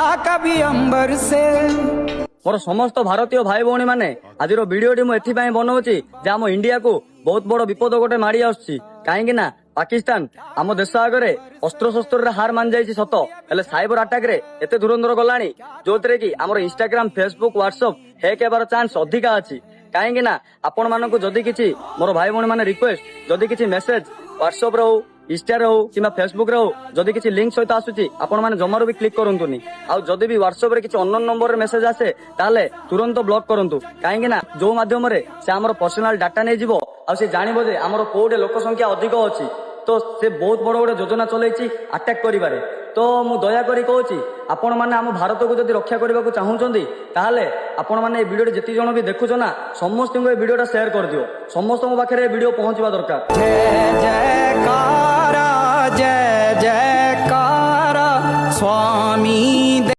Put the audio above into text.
कभी अंबर से मोर समस्त भारतीय भाई भौणी माने आज भिडियोटी मुझे बनाऊँगी जे आम इंडिया को बहुत बड़ विपद गोटे माड़ी आसुची कहीं ना पाकिस्तान आम देश आगे अस्त्र शस्त्र हार मान जाइए सत हेले साइबर अटैक रे एते धुरंधर गलानी जो कि आम इंस्टाग्राम फेसबुक व्हाट्सएप हैक हेबार चांस अधिका अच्छी कहीं ना आपण मानक जदि किछि मोर भाई भौणी माने रिक्वेस्ट जदि किछि मेसेज व्हाट्सएप रो इंस्टा रो कि फेसबुक रो जदि किछि लिंक सहित आसुची आपण माने जमारू भी क्लिक करंतुनी आ जदि भी व्हाट्सएप रे किछि अननोन नंबर रे मेसेज आसे ताले तुरंत ब्लॉक करंतु कहीं ना जो माध्यम रे से हमर पर्सनल डाटा नै जीवो आ से जानिबो जे हमर कोडे लोक संख्या अधिक अछि तो से बहुत बड़ बड़ योजना चलैछि अटैक करिबारे तो मु दया करी कहूची आपण माने हम भारत को जदि रक्षा करबा को चाहूचंदी ताले आपण माने ए वीडियो जति जण भी देखुछो ना समस्त को ए वीडियोटा शेयर कर दियो समस्त पाखे वीडियो पहुंचवा दरकार। जय जयकार जय जयकार स्वामी।